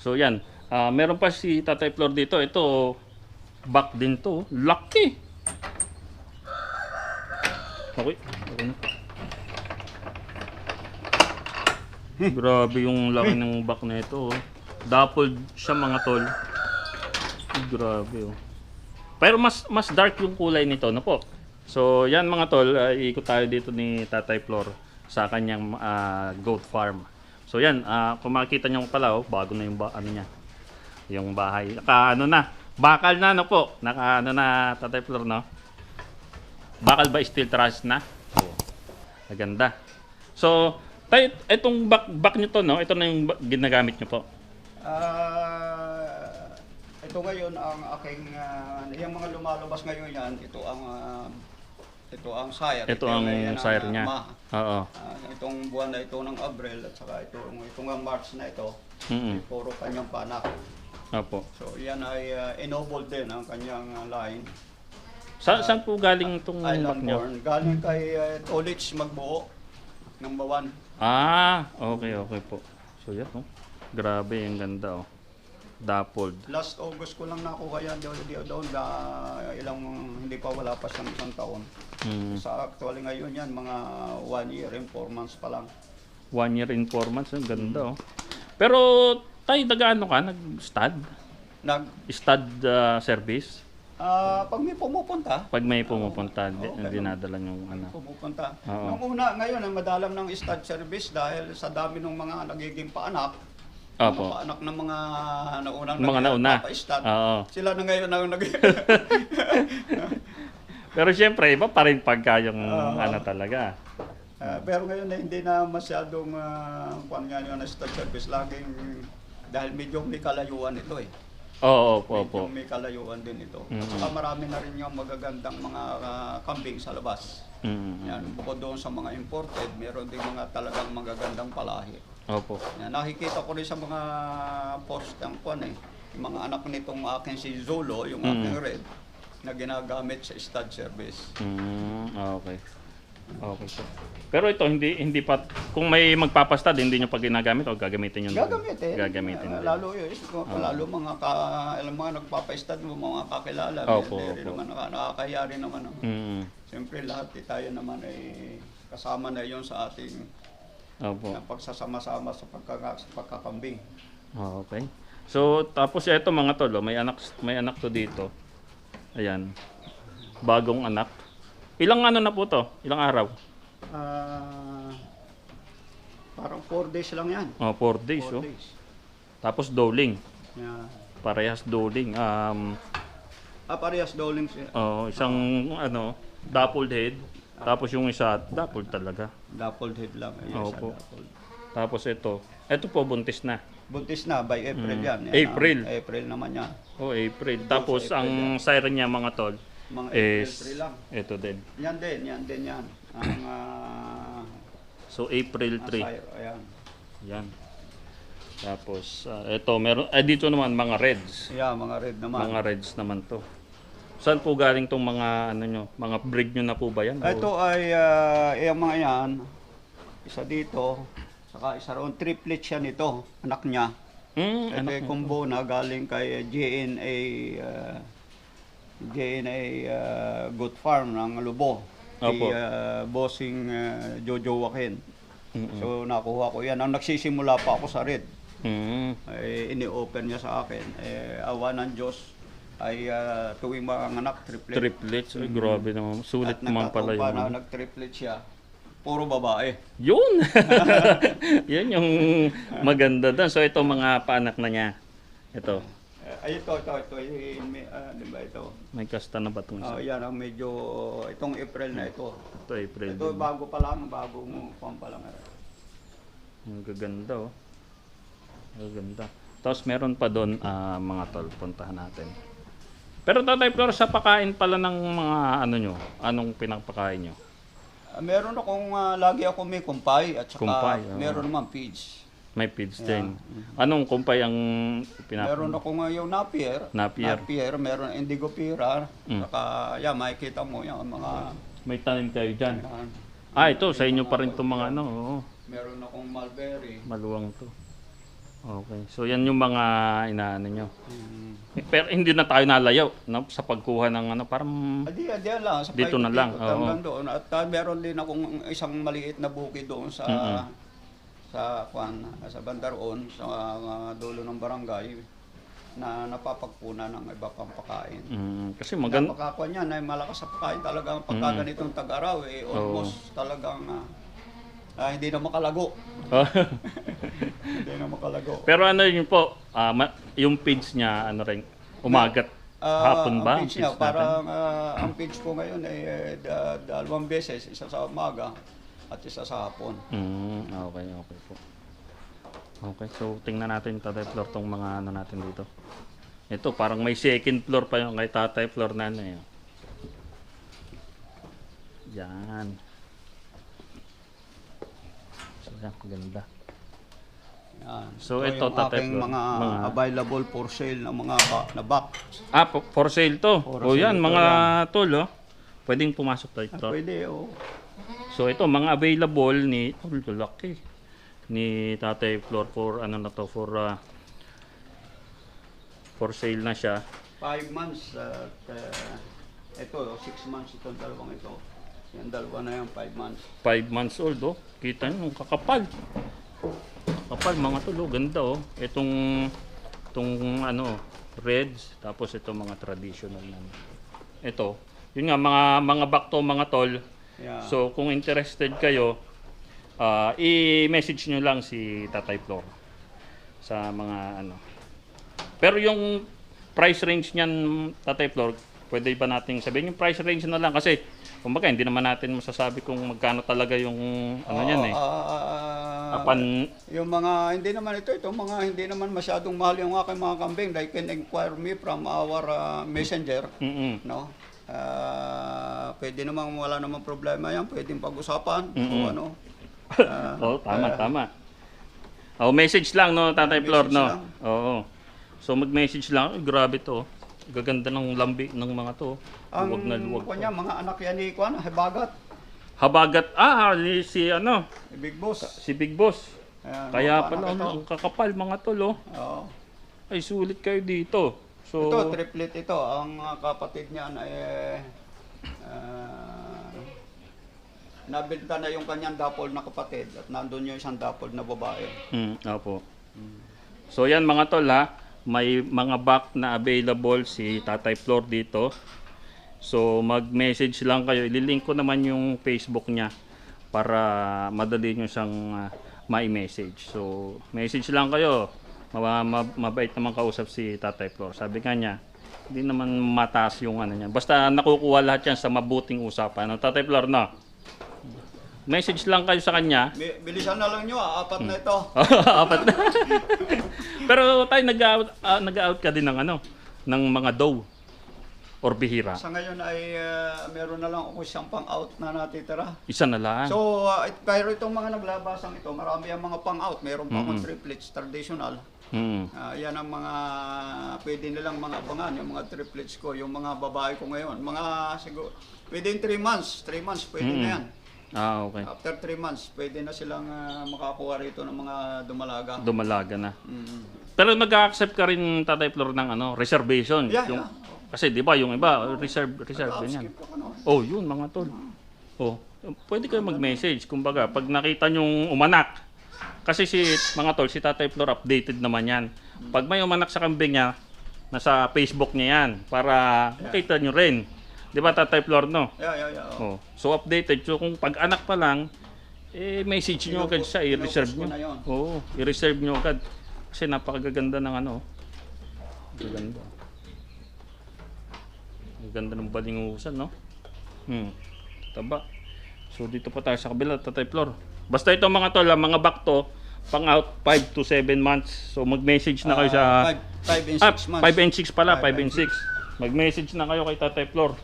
So yan, meron pa si Tatay Flor dito. Ito, back din to. Laki! Okay, okay na. Grabe yung laki ng back na ito. Oh. Dappled siya mga tol. Grabe oh. Pero mas dark yung kulay nito, no po? So yan mga tol, ikot tayo dito ni Tatay Flor sa kanyang goat farm. So yan, kung makikita nyo pala, oh, bago na yung ano niya, yung bahay. Naka ano na, bakal na no po. Naka ano na Tatay Flor, no? Bakal ba steel truss na? Oh, maganda. So, tayo, itong back nyo to, no? Ito na yung ginagamit nyo po. Ito ngayon ang aking yung mga lumalabas ngayon yan, ito ang sire. Ito ang sire niya. Oo. Itong buwan na ito ng Abril at saka itong March na ito, puro kanyang panak. Opo. So yan ay ennobled din ang kanyang line. Saan po galing itong back Island nyo? born. Galing kay Tolich Magbuo, number 1. Okay po. So yan, oh. Grabe, yung ganda, oh. Dappled. Last August ko lang nakuha yan doon hindi pa wala pa siyang isang taon. Sa actually ngayon yan, mga 1 year and 4 months pa lang. 1 year and 4 months, ang ganda, oh. Pero, tayo, nag-ano ka? Nag-stud? Stud service? Pag may pumupunta. Pag may pumupunta, dinadala yung ano. Pumupunta. Oo. Nung una, ngayon, ang madalang ng stud service dahil sa dami ng mga nagiging paanak. Opo. Mga paanak ng mga naunang Mga nauna. nagpapa-stud. Oo. Sila na ngayon ang Pero syempre, iba pa rin pagka yung ano talaga. pero ngayon na hindi na masyadong kung nga yun na stud service. Laging, dahil medyo may kalayuan ito eh. Oo, Medyo may kalayuan din ito. Saka marami na rin yung magagandang mga kambing sa labas. Yan, bukod doon sa mga imported, meron din mga talagang magagandang palahi. Opo. Yan, nakikita ko rin sa mga post ng yung mga anak nitong akin si Zolo, yung aking red, na ginagamit sa stud service. Okay. Okay po. Pero ito hindi pa kung may magpapastad hindi niyo pa ginagamit o gagamitin niyo? Gagamitin. Gagamitin. Lalo yun, lalo mga nagpapa-stud mo, mga kakilala. Opo. Naman, nakakahiya rin naman. Siyempre lahat tayo naman ay kasama na yon sa ating pagsasama-sama sa pagkakambing. Okay. So tapos ito mga tol, may anak to dito. Ayan. Bagong anak. Ilang ano na po to? Ilang araw? Parang 4 days lang yan. 4 days. 4 days. Tapos doling. Yeah. Parehas doling. Parehas doling siya. Isang dappled head. Tapos yung isa, dappled talaga. Dappled head lang. Yes, Opo. dappled. Tapos ito po buntis na. Buntis na, by April yan. April. April naman yan. April. Tapos April ang siren niya mga tol Mga is April 3 lang. ito din. Yan din yan. Ang So April 3. ayan. Yan. Tapos ito meron dito naman mga reds. Yeah, mga red naman. Mga reds naman to. Saan po galing tong mga mga breed nyo na po ba yan? Ito ay yung mga yan. Isa dito, saka isa roon triplet siya nito, anak niya. Ito ay combo na galing kay JNA Goat Farm ng Lubo. Opo. Bossing Jojo Joaquin. So nakuha ko yan. Ang nagsisimula pa ako sa red. Ini-open niya sa akin. Awa ng Diyos ay tuwing mga anak Triplets. Ay, grabe naman. Sulit naman pala yun. Na nag-triplet siya. Puro babae. Yun! Yun yung maganda doon. So ito mga paanak na niya. Ito. Ito. Di ba ito? May kasta na ba itong isa? Yan ang medyo, itong April na ito. Ito April. Ito bago pa lang, bagong pa lang. Ang gaganda oh. Ang ganda. Tapos meron pa doon mga tol, puntahan natin. Pero Tatay Flor, sa pakain pala ng mga anong pinapakain nyo? Meron akong, lagi ako may kumpay at saka Kumpay, meron naman feeds. May feeds din. Anong kumpay ang Meron akong yung Napier. Napier. Meron Indigo Pira. Saka, makikita mo yung mga... May tanim kayo dyan. Yan. Ito, sa inyo pa rin itong mga oo. Meron akong Mulberry. Maluwang to. Okay. So yan yung mga inaano nyo. Pero hindi na tayo nalayaw, no? Sa pagkuha ng ano, parang Diyan lang, sa Dito na lang, oo. hanggang doon. At meron din akong isang maliit na bukid doon sa sa Bandaron, sa dulo ng barangay na napapagpuna ng iba pang pagkain. kasi maganda. Napakakuha niyan ay malakas sa pagkain talaga pagka ganitong tag-araw almost talagang hindi na makalago. Hindi na makalago. Pero ano yun po, yung page niya, ano rin, umagat, hapon ba? Ang page niya, parang ang page ko ngayon ay dalawang beses, isa sa umaga at isa sa hapon. Okay po. Okay, so tingnan natin Tatay Flor tong mga ano natin dito. Ito, parang may second floor pa yung kay Tatay Flor na ano eh. Yan. So, yan, ganda. Yan. So, ito, yung Tatay aking Flor, mga available for sale na mga na box. For sale to. For Yan, sale mga to, tol, oh. Pwedeng pumasok tayo ito. Pwede, So, ito, mga available ni, laki, ni Tatay Flor for, ano na to, for sale na siya. 5 months at ito, 6 months itong dalawang ito. Yung dalawa na yan, 5 months. 5 months old, oh. Kita nyo, kakapal. Kapal, mga tol, oh. Ganda, oh. Itong ano, reds, tapos ito mga traditional na. Ito, yun nga, mga bakto, mga tol. Yeah. So, kung interested kayo, i-message nyo lang si Tatay Flor sa mga ano. Pero yung price range niyan, Tatay Flor, pwede ba nating sabihin yung price range na lang kasi kumbaga hindi naman natin masasabi kung magkano talaga yung ano niyan eh. Yung mga hindi naman itong mga hindi naman masyadong mahal yung aking mga kambing, they can inquire me from our messenger, no? Pwede naman, wala namang problema yan, pwedeng pag-usapan o ano. Tama. Message lang, no, Tatay Flor, no? lang. Oo. So mag-message lang. Ay, grabe to. Gaganda ng lambi ng mga to. Luwag na luwag. Kanya, mga anak yan ni Kwan, Habagat, Habagat. Si ano? Big Boss. Si Big Boss. Ayan, Kaya mga pala, anak ito. ang kakapal mga tol, oh. Oo. Ay, sulit kayo dito. So, Ito, triplet ito. Ang kapatid niyan ay nabenta na yung kanyang dapol na kapatid at nandun yung isang dapol na babae. Opo. So yan mga tol ha, may mga back na available si Tatay Flor dito. So mag-message lang kayo, ililink ko naman yung Facebook niya para madali nyo siyang ma-message. So message lang kayo, mabait naman kausap si Tatay Flor. Sabi nga niya, hindi naman mataas yung ano niya. Basta nakukuha lahat yan sa mabuting usapan. No, Tatay Flor, no? Message lang kayo sa kanya. Bilisan na lang nyo, 4 na ito. Apat na. Pero tayo nag-out ka din ng ano, ng mga doe or bihira. Sa ngayon ay meron na lang ako isang pang-out na natitira. Isa na lang. So, pero itong mga naglabasang ito, marami ang mga pang-out. Meron pa akong triplets traditional. Yan ang mga pwede nilang mga abangan, yung mga triplets ko, yung mga babae ko ngayon. Mga siguro, within 3 months, pwede na yan. Okay. After 3 months, pwede na silang makakuha rito ng mga dumalaga. Dumalaga na. Pero nag-accept ka rin, Tatay Flor, ng ano, reservation. Yeah. Kasi di ba yung iba, reserve din yan. Skip ako, no? Oh, yun mga tol. Oh, pwede kayo mag-message. Kumbaga, pag nakita nyong umanak, kasi mga tol, si Tatay Flor updated naman yan. Pag may umanak sa kambing niya, nasa Facebook niya yan, para makita nyo rin. Di ba, Tatay Flor, no? Yeah. Oh. So updated. So kung pag anak pa lang, message nyo agad siya, i-reserve nyo. Oo, i-reserve nyo agad. Kasi napakaganda ng ano. Gaganda. Ang ganda ng balingusan, no? Taba. So dito pa tayo sa kabila, Tatay Flor. Basta ito mga tol, mga back to, pang out 5 to 7 months. So mag-message na kayo sa 5 and 6 months. 5 and 6 pala, 5 and 6. Mag-message na kayo kay Tatay Flor.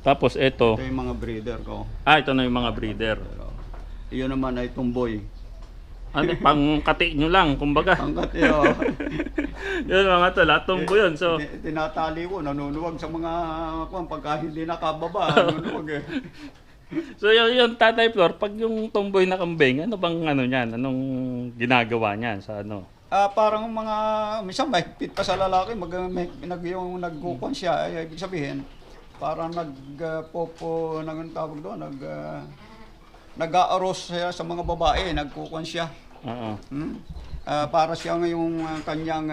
Tapos ito. Ito yung mga breeder ko. Ito na yung mga breeder. Iyon naman ay tumboy. Ano, pangkati nyo lang, kumbaga. Pangkati, oh. Yun mga tol, tumbo yun. So, tinatali ko, nanunuwag sa mga pagka hindi nakababa, nanunuwag eh. So yung Tatay Flor, pag yung tomboy na kambing, ano bang ano niyan? Anong ginagawa niyan sa ano? Parang mga, minsan mahigpit pa sa lalaki, yung nagkukon siya, ay ibig sabihin, parang nang tawag doon, nag-aaros siya sa mga babae, nagkukon siya. Oo. Para siyang yung kanyang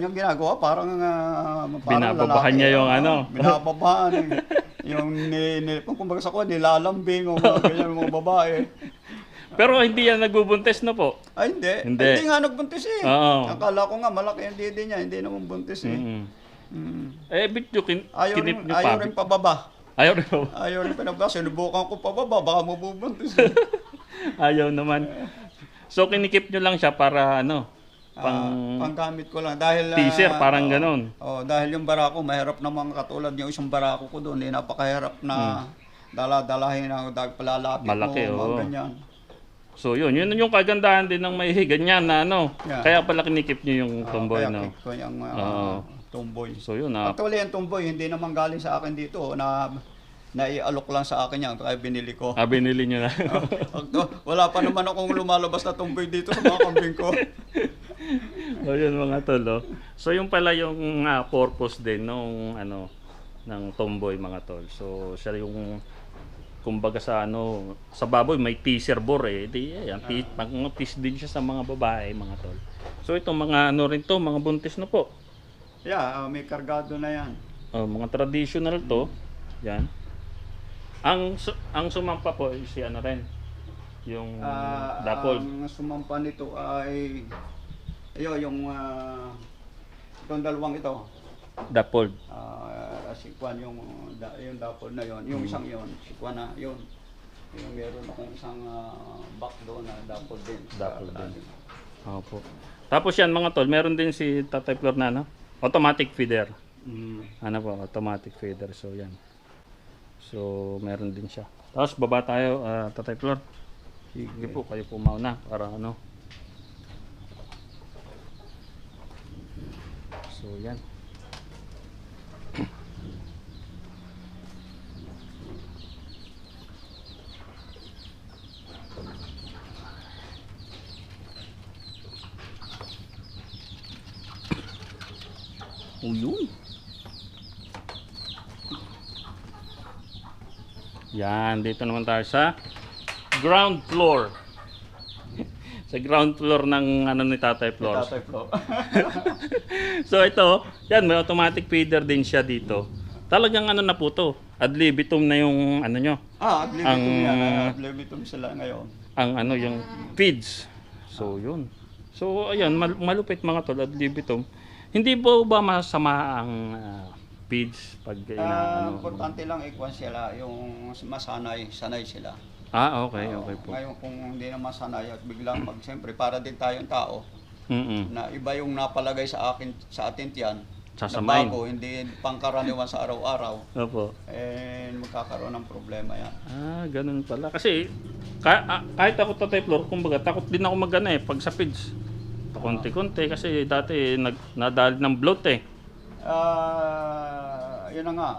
ginagawa, parang Binababahan lalaki, niya yung ano. Binababahan. Yung kumbaga sa kuwan, nilalambing o mga ganyan mga babae. Pero hindi yan nagbubuntis na po. Ay, hindi. Hindi. Hindi nga nagbuntis eh. Oo. Akala ko nga malaki ang dede niya, hindi naman buntis eh. Bit yung kinip niyo Ayaw pa. rin pababa. Ayaw rin po. Ayaw rin pinababa. Sinubukan ko pababa, baka mabubuntis eh. Ayaw naman. So kinikip nyo lang siya para ano? Panggamit ko lang. Dahil, Teaser, parang ganon. Dahil yung barako, mahirap naman katulad yung isang barako ko doon. Eh, napakahirap na dala-dalahin ang palalapit Malaki, mo, oo. mga ganyan. So yun yung kagandahan din ng may ganyan na ano. Yeah. Kaya pala kinikip nyo yung tomboy, Kaya no? click ko yung tomboy. So yun Actually, yung tomboy, hindi naman galing sa akin dito. Naialok lang sa akin yan, kaya binili ko. binili nyo na. Wala pa naman akong lumalabas na tomboy dito sa mga kambing ko. So yun mga tol, oh. So yung pala yung purpose din nung ano ng tomboy mga tol. So siya yung kumbaga sa ano sa baboy may teaser bore eh. Di yan, pang-tease din siya sa mga babae mga tol. So ito mga ano rin to, mga buntis na po. Yeah, may kargado na yan. Mga traditional to. Yan. Ang sumampa po si ano rin yung dapol. Ang sumampa nito ay yung itong dalawang ito. Dapol. Si Kwan yung dapol na yon, yung isang yon, si Kwan na yon. Yung meron akong isang back doon na dapol din. Dapol din. Opo. Tapos yan mga tol, meron din si Tatay Flor na ano? Automatic feeder. Ano po, automatic feeder. So yan. So meron din siya. Tapos baba tayo, Tatay Flor. Sige po, kayo po mauna para ano. So yan. Yun. Yan, dito naman tayo sa ground floor. Sa ground floor ng ano ni Tatay Flor. Tatay Flo. So ito, yan may automatic feeder din siya dito. Talagang ano na po to, ad libitum na yung ano nyo. Ad libitum yan. Ad libitum sila ngayon. Ang ano yung feeds. So yun. So ayan, malupit mga tol, ad libitum. Hindi po ba masama ang feeds pag Importante lang ikuan sila, yung sanay sila. Okay po. Ngayon kung hindi naman sanay at biglang siyempre para din tayong tao, na iba yung napalagay sa atin yan, na bago, hindi pangkaraniwan sa araw-araw, Opo. magkakaroon ng problema yan. Ganun pala. Kasi kahit ako Tatay Flor, kumbaga takot din ako magana pag sa feeds. Konti-konti kasi dati nadali ng bloat eh. Yun na nga,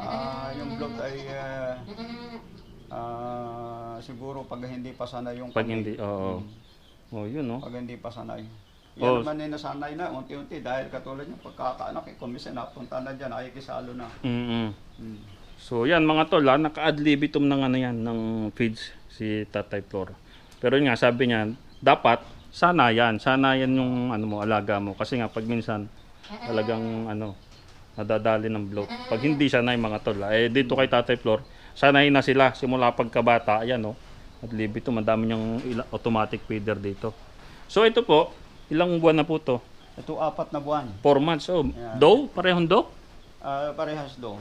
yung bloat ay siguro pag hindi pa sanay yung Pag hindi, yun no. Pag hindi pa sanay. Yan naman ay nasanay na, unti-unti dahil katulad yung pagkakaanak, kung minsan napunta na dyan, ay kisalo na. So yan mga tol, naka-ad libitum ng ano yan, ng feeds si Tatay Flor. Pero yun nga, sabi niya, dapat sanayan yung ano mo, alaga mo. Kasi nga pag minsan talagang ano, nadadali ng bloat. Pag hindi sanay mga tol, dito kay Tatay Flor, sanay na sila simula pagkabata. Ayan no, at libitum, madami niyang automatic feeder dito. So ito po, ilang buwan na po to? Ito 4 na buwan. 4 months. Dough? Parehong dough? Parehas do.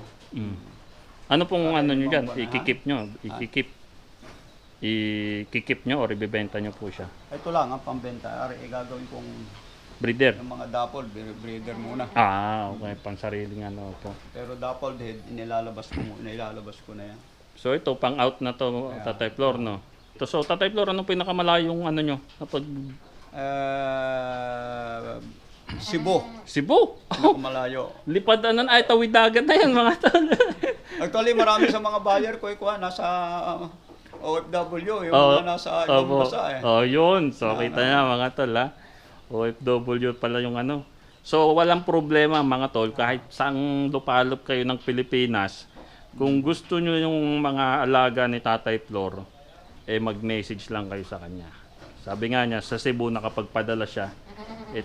Ano pong ano nyo dyan? Ikikip nyo or ibibenta nyo po siya? Ito lang ang pambenta. Gagawin kong Breeder? yung mga dapol, breeder muna. Okay. Pansariling ano po. Pero dapol head, nilalabas ko na yan. So ito, pang out na to, Tatay Flor, no? So Tatay Flor, anong pinakamalayong ano nyo? Cebu. Cebu? Malayo. Lipad tawid dagat na yan mga tol. Actually, marami sa mga buyer ko, nasa OFW, yung Oh, mga nasa ibang opo. bansa eh. Oh, yun. So, kita niya mga tol, ha? OFW pala yung ano. So, walang problema mga tol. Kahit saang lupalop kayo ng Pilipinas, kung gusto nyo yung mga alaga ni Tatay Flor, mag-message lang kayo sa kanya. Sabi nga niya, sa Cebu nakapagpadala siya,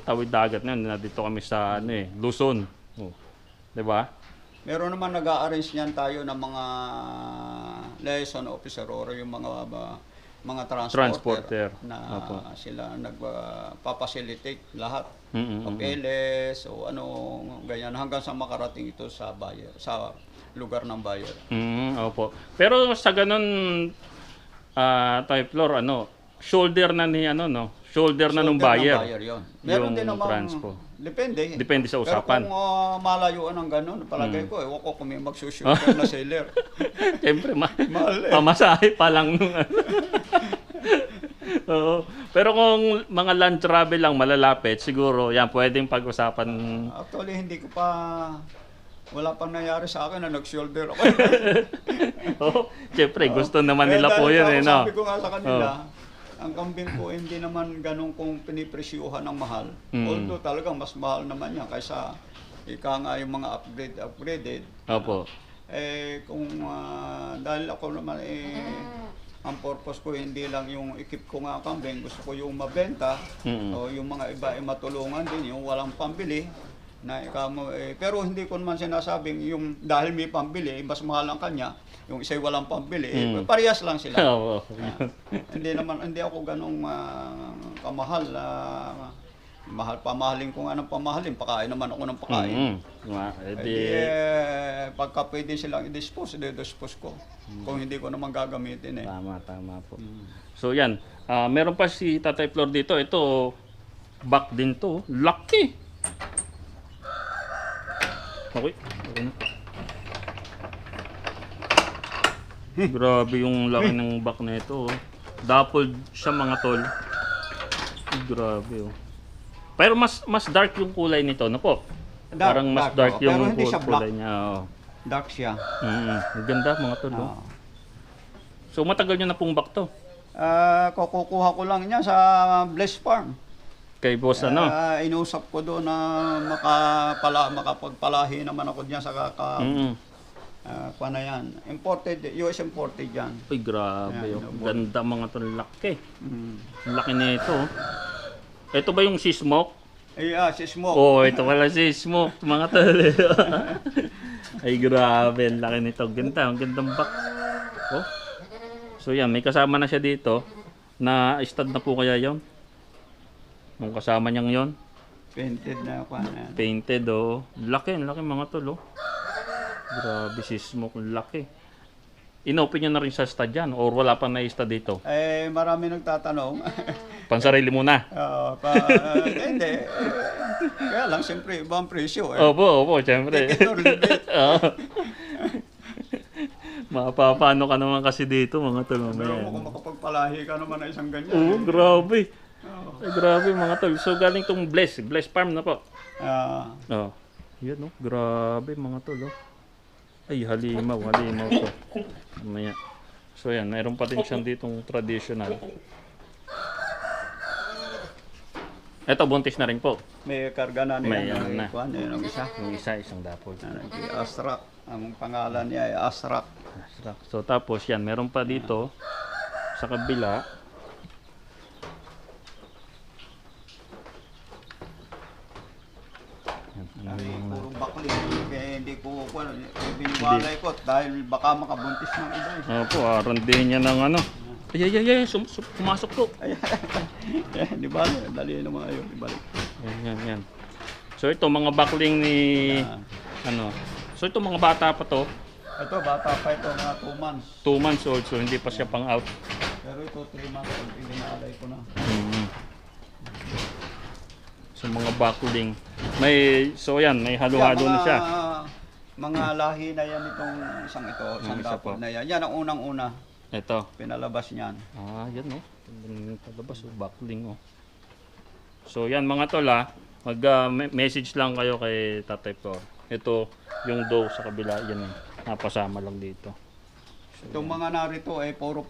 tawid dagat na yun. Nandito kami sa Luzon. Oh. 'Di ba? Meron naman nag-a-arrange niyan tayo ng mga liaison officer or yung mga transporter, na Opo. sila nagpa-facilitate lahat. Mm-mm. Papeles o ano ganyan hanggang sa makarating ito sa buyer, sa lugar ng buyer. Opo. Pero sa ganun, Tay Flor, shoulder na ni shoulder na nung buyer. Yun. Meron Yung din namang transpo. depende. Depende sa usapan. Pero kung malayuan ng ganun, palagay ko, ewan ko kung may magsusugar na seller. Siyempre, Mahal eh. pamasahe pa lang nung Oo. Pero kung mga land travel lang malalapit, siguro yan pwedeng pag-usapan. Actually, wala pang nangyari sa akin na nag-shoulder ako. Siyempre, gusto naman nila po yun. Sabi ko nga sa kanila, ang kambing ko hindi naman ganun kung pinipresyuhan ng mahal. Although talagang mas mahal naman yan kaysa nga yung mga upgraded. Opo. Kung dahil ako naman ang purpose ko hindi lang yung ikip ko nga kambing, gusto ko yung mabenta o yung mga iba ay matulungan din, yung walang pambili na pero hindi ko naman sinasabing yung dahil may pambili, mas mahal ang kanya, yung isa'y walang pambili, parehas lang sila. Hindi ako ganong kamahal. Pamahalin ko nga ng pamahalin, pakain naman ako ng pakain. Pagka pwede silang i-dispose ko. Kung hindi ko naman gagamitin Tama po. So yan, meron pa si Tatay Flor dito. Ito, back din to. Lucky! Okay. Grabe yung laki ng back na ito. Dappled siya mga tol. Grabe Pero mas dark yung kulay nito, po? Parang mas dark yung pero hindi siya kulay black. niya. Dark siya. Ang ganda mga tol. So matagal nyo na pong back to? Kukuha ko lang niya sa Bless Farm. Kay boss Inusap ko doon na makapagpalahi naman ako diyan sa na yan. US imported yan. Uy, grabe Ayan, ganda mga tol, laki. Laki nito. Ito ba yung si Smoke? Si Smoke. Ito pala si Smoke, mga tol. Ay, grabe, ang laki nito. Ganda, ang gandang back. So yan, may kasama na siya dito. Na stud na po kaya yon? Yung kasama niyang yon? Painted na ako. Painted, Laki mga tol, Grabe si Smoke, laki. Inopen niya na rin sa stud yan or wala pa na-stud dito? Marami nagtatanong. Pansarili muna. Hindi. Kaya lang, siyempre, ibang presyo. Opo, siyempre. Take it or leave it. Mapapano ka naman kasi dito, mga tol. Pero kung makapagpalahi ka naman na isang ganyan. Grabe. Ay, grabe mga tol. So galing tong Bless Farm na po. Yan grabe mga tol. Ay, halimaw to. Mamaya. So yan, mayroon pa din siyang ditong traditional. Ito, buntis na rin po. May karga na niya. May yung isa. Yung isa, isang dapol. Astrak. Ang pangalan niya ay Astrak. So tapos yan, meron pa dito sa kabila. Puro bakli. Kaya hindi ko biniwalay ko dahil baka makabuntis ng iba. Opo, arandihin niya ng ano. Ay, pumasok to. Di ba? Dali naman ayaw ibalik. Yan. So ito mga backling ni So ito mga bata pa to. Ito bata pa ito, mga 2 months. 2 months old, so hindi pa siya pang out. Pero ito 3 months old, inaalay ko na. So mga backling. May halo-halo na siya. Mga lahi na yan itong isang dapol na yan. Yan ang unang-una. Ito. Pinalabas niyan. Yan palabas backling So yan mga tol mag message lang kayo kay Tatay Flor. Ito yung dough sa kabila yan napasama lang dito. Itong mga narito ay puro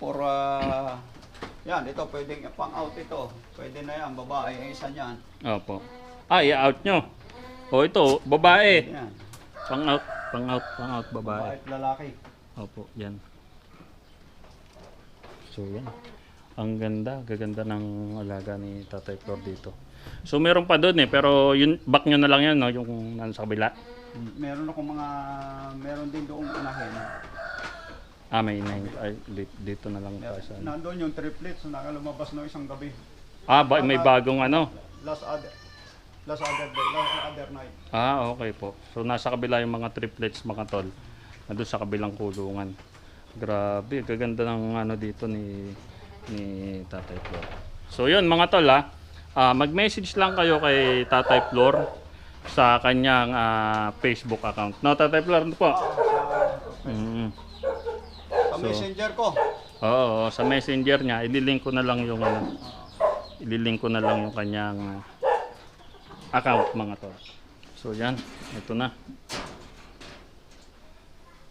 yan, ito pwedeng pang-out ito. Pwede na yan, babae, isa niyan. Opo. I-out nyo. O ito, babae. Yan, Pang-out, babae. babae at lalaki. Opo, yan. So, yan. Ang gaganda ng alaga ni Tatay Flor dito. So, meron pa doon pero yun, back nyo na lang yan, no? Yung nasa kabila. Meron din doong unahin. May dito na lang pa sa. Nandoon yung triplets na lumabas no isang gabi. May bagong ano. Last other night. Okay po. So, nasa kabila yung mga triplets, mga tol. Nandun sa kabilang kulungan. Grabe, gaganda ng ano dito ni Tatay Flor. So, yun mga tol mag-message lang kayo kay Tatay Flor sa kanyang Facebook account. No, Tatay Flor, ano po? Sa messenger ko. Oo, sa messenger niya, ililink ko na lang yung kanyang account mga tol. So yan, ito na.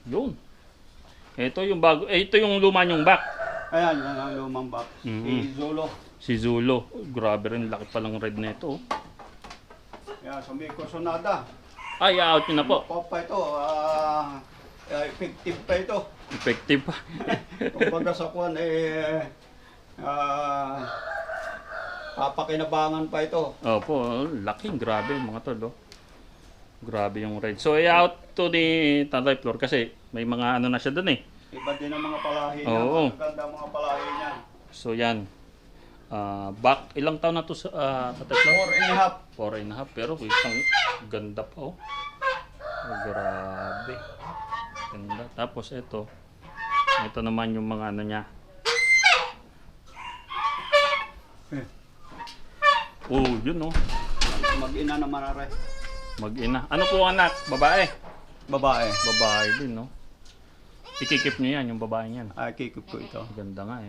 Yun. Ito yung bago, ito yung luma niyong back. Ayan, yan ang lumang box. Si Zolo. Si Zulo. Grabe rin, laki palang red na ito. Yan, sa may Corsonada. I-out nyo na po. Pa ito, effective pa ito. Effective pa. Kumbaga sa kwan papakinabangan pa ito. Opo, laking grabe mga tol. Grabe yung red. So i-out to ni Tatay Flor kasi may mga ano na siya doon Iba din ang mga palahi niya. Oo. Maganda ang mga palahi niya. So yan. Back, ilang taon na to sa Tatay Flor? 4 and a half. 4.5. Pero isang ganda pa grabe. Ganda. Tapos ito naman yung mga ano niya. Yun Mag-ina naman aray. Mag-ina. Ano po anak? Babae? Babae. Babae din, no? Ikikip niyo yan, yung babae niyan. Kikup ko ito. Ganda nga,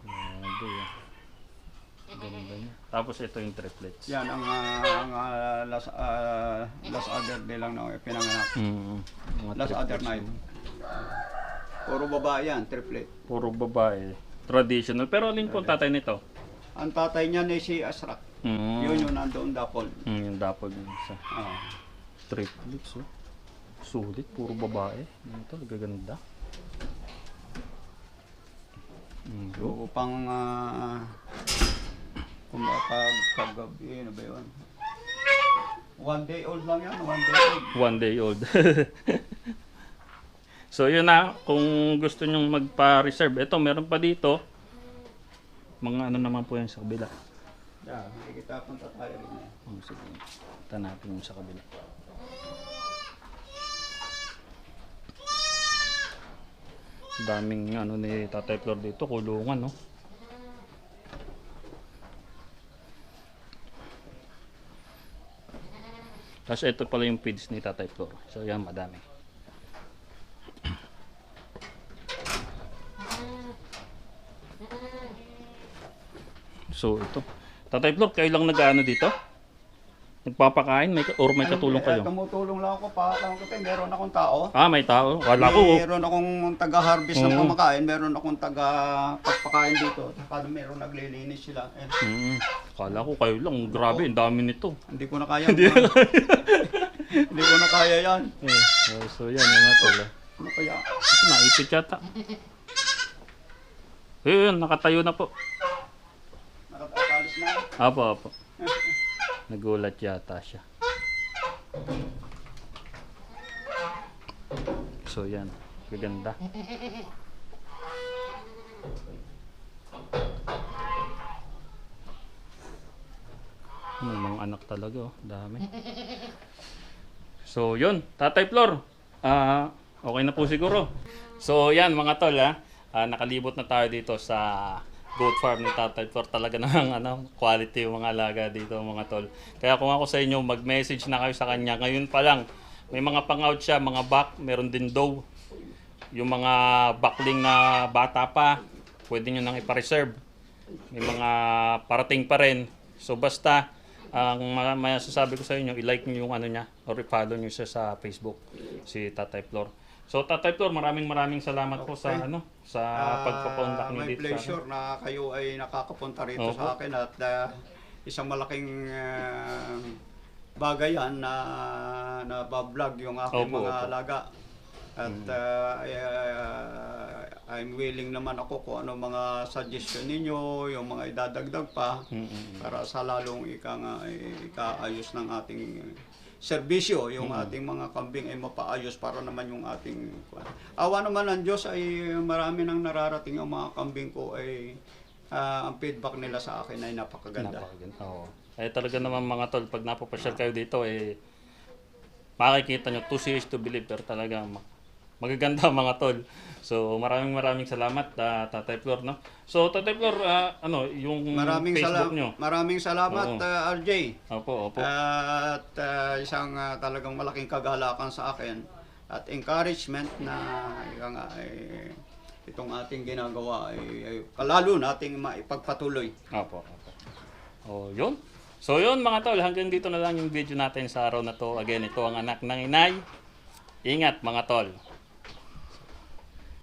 Grabe, Ganda niya. Tapos ito yung triplets. Yan ang last other day lang na pinanganak. Last other night. Puro babae yan, triplet. Puro babae. Traditional. Pero alin po ang tatay nito? Ang tatay niya ni si Asrak. Yun yung nandoon dapol. Yung dapol yung isa. Triplets, Sulit, puro babae. Ito, gaganda. So, kagabi, ano ba yun? 1 day old lang yan, 1 day old. 1 day old. So, yun na. Kung gusto nyong magpa-reserve. Ito, meron pa dito. Mga ano naman po yan sa kabila. Yeah, makikita punta tayo rin. Sige. Ito natin yung sa kabila. Daming ano ni Tatay Flor dito, kulungan, Tapos ito pala yung feeds ni Tatay Flor. So yan, madami. So ito. Tatay Flor, kayo lang nag-ano dito? Nagpapakain? May katulong kayo? Tumutulong lang ako meron akong tao. May tao. Wala ko. Meron akong taga-harvest ng pamakain, meron akong taga-pagpakain dito. Saka meron naglilinis sila. Kala ko kayo lang. Grabe, ang dami nito. Hindi ko na kaya. Hindi ko na kaya yan. So yan, mga tol. Ano kaya? Naipit yata. Nakatayo na po. Nakatalis na. Apo. Nagulat yata siya. So yan, gaganda. Mga anak talaga, dami. So yun, Tatay Flor. Okay na po siguro. So yan mga tol, nakalibot na tayo dito sa goat farm ni Tatay Flor. Talaga ng quality yung mga alaga dito mga tol. Kaya kung ako sa inyo, mag-message na kayo sa kanya. Ngayon pa lang, may mga pang-out siya, mga back, meron din doe. Yung mga backling na bata pa, pwede nyo nang ipa-reserve. May mga parating pa rin. So basta, ang masasabi ko sa inyo, i-like niyo yung ano niya or i-follow niyo siya sa Facebook, si Tatay Flor. So Tatay Flor, maraming salamat po sa sa pagpapaunlak niyo My dito pleasure na kayo ay nakakapunta rito Opo. sa akin at isang malaking bagay yan na vlog yung aking Opo, mga opo. alaga. At I'm willing naman ako kung ano mga suggestion ninyo, yung mga idadagdag pa para sa lalong ikaayos ng ating serbisyo, yung ating mga kambing ay mapaayos para naman yung ating awa naman ng Diyos ay marami nang nararating yung mga kambing ko ay ang feedback nila sa akin ay napakaganda. Napakaganda. Oo. Eh talaga naman mga tol, pag napapasyal kayo dito makikita nyo 2 series to believe, pero talaga magaganda mga tol. So maraming salamat Tatay Flor, no. So Tatay Flor, yung Facebook nyo. Maraming salamat Oo. RJ. Opo. At isang talagang malaking kagalakan sa akin at encouragement na itong ating ginagawa ay lalo nating maipagpatuloy. Opo. Yun. So yun mga tol, hanggang dito na lang yung video natin sa araw na to. Again, ito ang anak ng inay. Ingat mga tol.